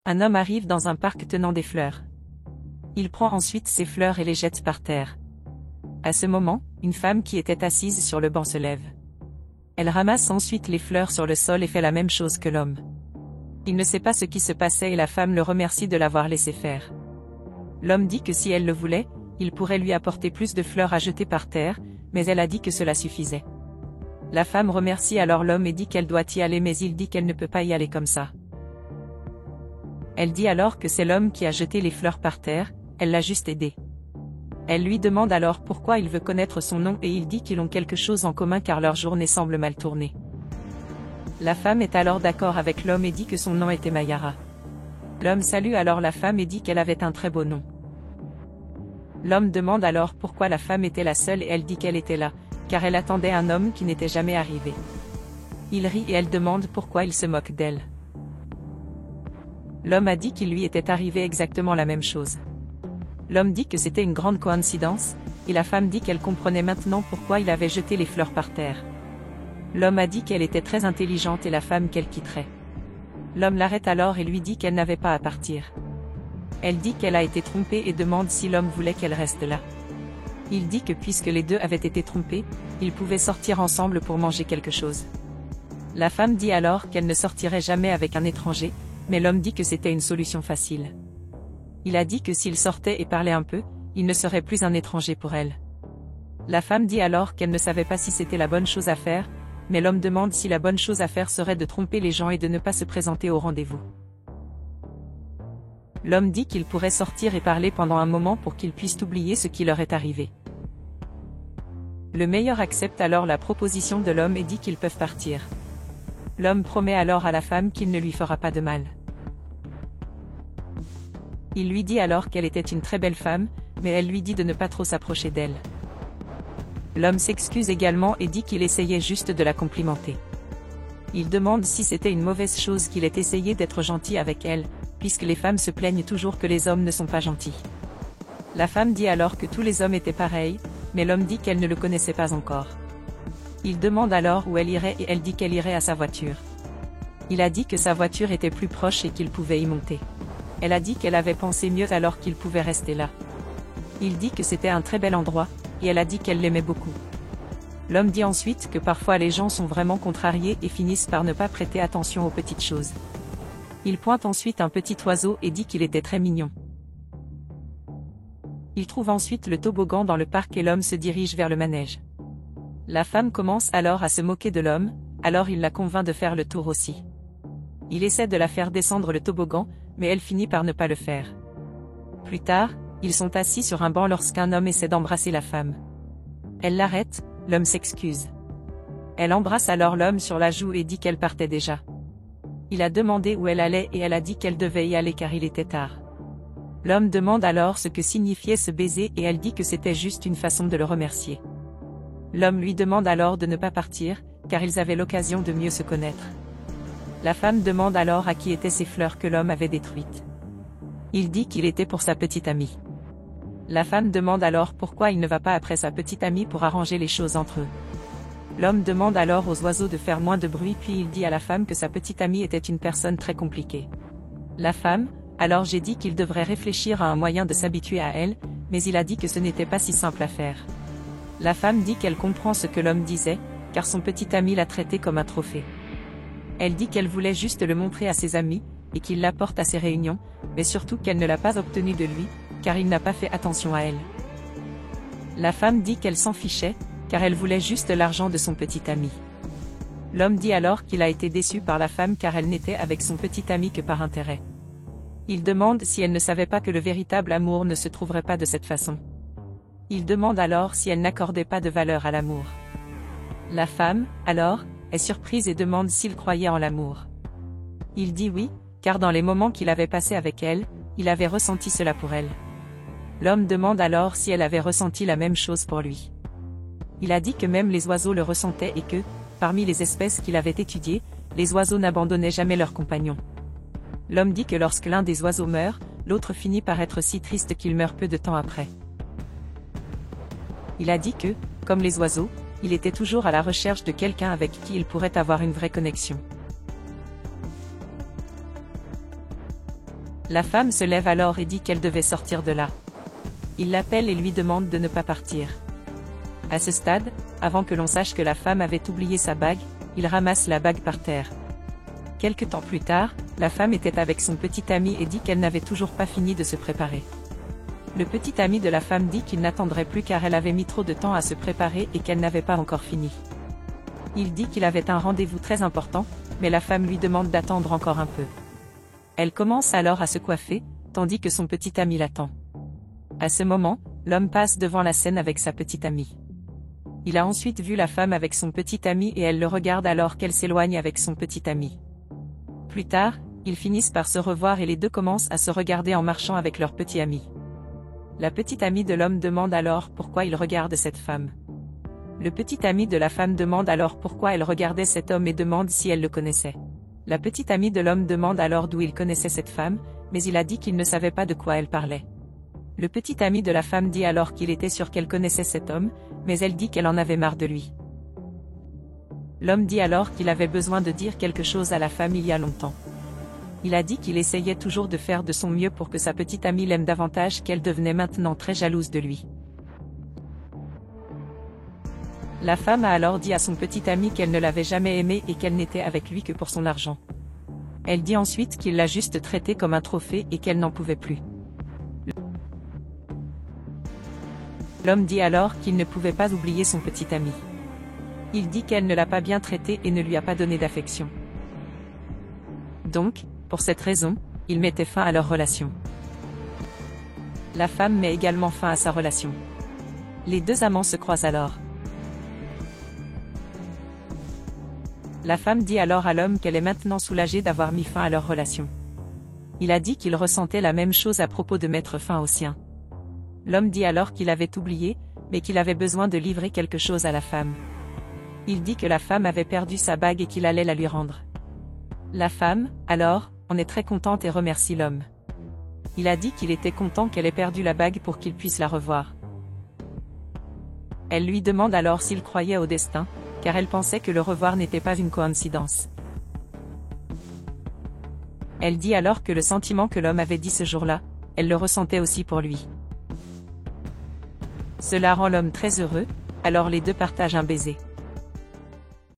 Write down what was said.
Un homme arrive dans un parc tenant des fleurs. Il prend ensuite ces fleurs et les jette par terre. À ce moment, une femme qui était assise sur le banc se lève. Elle ramasse ensuite les fleurs sur le sol et fait la même chose que l'homme. Il ne sait pas ce qui se passait et la femme le remercie de l'avoir laissé faire. L'homme dit que si elle le voulait, il pourrait lui apporter plus de fleurs à jeter par terre, mais elle a dit que cela suffisait. La femme remercie alors l'homme et dit qu'elle doit y aller, mais il dit qu'elle ne peut pas y aller comme ça. Elle dit alors que c'est l'homme qui a jeté les fleurs par terre, elle l'a juste aidé. Elle lui demande alors pourquoi il veut connaître son nom et il dit qu'ils ont quelque chose en commun car leur journée semble mal tournée. La femme est alors d'accord avec l'homme et dit que son nom était Mayara. L'homme salue alors la femme et dit qu'elle avait un très beau nom. L'homme demande alors pourquoi la femme était la seule et elle dit qu'elle était là, car elle attendait un homme qui n'était jamais arrivé. Il rit et elle demande pourquoi il se moque d'elle. L'homme a dit qu'il lui était arrivé exactement la même chose. L'homme dit que c'était une grande coïncidence, et la femme dit qu'elle comprenait maintenant pourquoi il avait jeté les fleurs par terre. L'homme a dit qu'elle était très intelligente et la femme qu'elle quitterait. L'homme l'arrête alors et lui dit qu'elle n'avait pas à partir. Elle dit qu'elle a été trompée et demande si l'homme voulait qu'elle reste là. Il dit que puisque les deux avaient été trompés, ils pouvaient sortir ensemble pour manger quelque chose. La femme dit alors qu'elle ne sortirait jamais avec un étranger, mais l'homme dit que c'était une solution facile. Il a dit que s'il sortait et parlait un peu, il ne serait plus un étranger pour elle. La femme dit alors qu'elle ne savait pas si c'était la bonne chose à faire, mais l'homme demande si la bonne chose à faire serait de tromper les gens et de ne pas se présenter au rendez-vous. L'homme dit qu'il pourrait sortir et parler pendant un moment pour qu'ils puissent oublier ce qui leur est arrivé. Le meilleur accepte alors la proposition de l'homme et dit qu'ils peuvent partir. L'homme promet alors à la femme qu'il ne lui fera pas de mal. Il lui dit alors qu'elle était une très belle femme, mais elle lui dit de ne pas trop s'approcher d'elle. L'homme s'excuse également et dit qu'il essayait juste de la complimenter. Il demande si c'était une mauvaise chose qu'il ait essayé d'être gentil avec elle, puisque les femmes se plaignent toujours que les hommes ne sont pas gentils. La femme dit alors que tous les hommes étaient pareils, mais l'homme dit qu'elle ne le connaissait pas encore. Il demande alors où elle irait et elle dit qu'elle irait à sa voiture. Il a dit que sa voiture était plus proche et qu'il pouvait y monter. Elle a dit qu'elle avait pensé mieux alors qu'il pouvait rester là. Il dit que c'était un très bel endroit, et elle a dit qu'elle l'aimait beaucoup. L'homme dit ensuite que parfois les gens sont vraiment contrariés et finissent par ne pas prêter attention aux petites choses. Il pointe ensuite un petit oiseau et dit qu'il était très mignon. Il trouve ensuite le toboggan dans le parc et l'homme se dirige vers le manège. La femme commence alors à se moquer de l'homme, alors il la convainc de faire le tour aussi. Il essaie de la faire descendre le toboggan, mais elle finit par ne pas le faire. Plus tard, ils sont assis sur un banc lorsqu'un homme essaie d'embrasser la femme. Elle l'arrête, l'homme s'excuse. Elle embrasse alors l'homme sur la joue et dit qu'elle partait déjà. Il a demandé où elle allait et elle a dit qu'elle devait y aller car il était tard. L'homme demande alors ce que signifiait ce baiser et elle dit que c'était juste une façon de le remercier. L'homme lui demande alors de ne pas partir, car ils avaient l'occasion de mieux se connaître. La femme demande alors à qui étaient ces fleurs que l'homme avait détruites. Il dit qu'il était pour sa petite amie. La femme demande alors pourquoi il ne va pas après sa petite amie pour arranger les choses entre eux. L'homme demande alors aux oiseaux de faire moins de bruit puis il dit à la femme que sa petite amie était une personne très compliquée. La femme, alors j'ai dit qu'il devrait réfléchir à un moyen de s'habituer à elle, mais il a dit que ce n'était pas si simple à faire. La femme dit qu'elle comprend ce que l'homme disait, car son petit ami l'a traité comme un trophée. Elle dit qu'elle voulait juste le montrer à ses amis, et qu'il l'apporte à ses réunions, mais surtout qu'elle ne l'a pas obtenu de lui, car il n'a pas fait attention à elle. La femme dit qu'elle s'en fichait, car elle voulait juste l'argent de son petit ami. L'homme dit alors qu'il a été déçu par la femme car elle n'était avec son petit ami que par intérêt. Il demande si elle ne savait pas que le véritable amour ne se trouverait pas de cette façon. Il demande alors si elle n'accordait pas de valeur à l'amour. La femme, alors, est surprise et demande s'il croyait en l'amour. Il dit oui, car dans les moments qu'il avait passés avec elle, il avait ressenti cela pour elle. L'homme demande alors si elle avait ressenti la même chose pour lui. Il a dit que même les oiseaux le ressentaient et que, parmi les espèces qu'il avait étudiées, les oiseaux n'abandonnaient jamais leurs compagnons. L'homme dit que lorsque l'un des oiseaux meurt, l'autre finit par être si triste qu'il meurt peu de temps après. Il a dit que, comme les oiseaux, il était toujours à la recherche de quelqu'un avec qui il pourrait avoir une vraie connexion. La femme se lève alors et dit qu'elle devait sortir de là. Il l'appelle et lui demande de ne pas partir. À ce stade, avant que l'on sache que la femme avait oublié sa bague, il ramasse la bague par terre. Quelque temps plus tard, la femme était avec son petit ami et dit qu'elle n'avait toujours pas fini de se préparer. Le petit ami de la femme dit qu'il n'attendrait plus car elle avait mis trop de temps à se préparer et qu'elle n'avait pas encore fini. Il dit qu'il avait un rendez-vous très important, mais la femme lui demande d'attendre encore un peu. Elle commence alors à se coiffer, tandis que son petit ami l'attend. À ce moment, l'homme passe devant la scène avec sa petite amie. Il a ensuite vu la femme avec son petit ami et elle le regarde alors qu'elle s'éloigne avec son petit ami. Plus tard, ils finissent par se revoir et les deux commencent à se regarder en marchant avec leur petit ami. La petite amie de l'homme demande alors pourquoi il regarde cette femme. Le petit ami de la femme demande alors pourquoi elle regardait cet homme et demande si elle le connaissait. La petite amie de l'homme demande alors d'où il connaissait cette femme, mais il a dit qu'il ne savait pas de quoi elle parlait. Le petit ami de la femme dit alors qu'il était sûr qu'elle connaissait cet homme, mais elle dit qu'elle en avait marre de lui. L'homme dit alors qu'il avait besoin de dire quelque chose à la femme il y a longtemps. Il a dit qu'il essayait toujours de faire de son mieux pour que sa petite amie l'aime davantage qu'elle devenait maintenant très jalouse de lui. La femme a alors dit à son petit ami qu'elle ne l'avait jamais aimé et qu'elle n'était avec lui que pour son argent. Elle dit ensuite qu'il l'a juste traité comme un trophée et qu'elle n'en pouvait plus. L'homme dit alors qu'il ne pouvait pas oublier son petit ami. Il dit qu'elle ne l'a pas bien traité et ne lui a pas donné d'affection. Donc, pour cette raison, il mettait fin à leur relation. La femme met également fin à sa relation. Les deux amants se croisent alors. La femme dit alors à l'homme qu'elle est maintenant soulagée d'avoir mis fin à leur relation. Il a dit qu'il ressentait la même chose à propos de mettre fin au sien. L'homme dit alors qu'il avait oublié, mais qu'il avait besoin de livrer quelque chose à la femme. Il dit que la femme avait perdu sa bague et qu'il allait la lui rendre. La femme, alors, en est très contente et remercie l'homme. Il a dit qu'il était content qu'elle ait perdu la bague pour qu'il puisse la revoir. Elle lui demande alors s'il croyait au destin, car elle pensait que le revoir n'était pas une coïncidence. Elle dit alors que le sentiment que l'homme avait dit ce jour-là, elle le ressentait aussi pour lui. Cela rend l'homme très heureux, alors les deux partagent un baiser.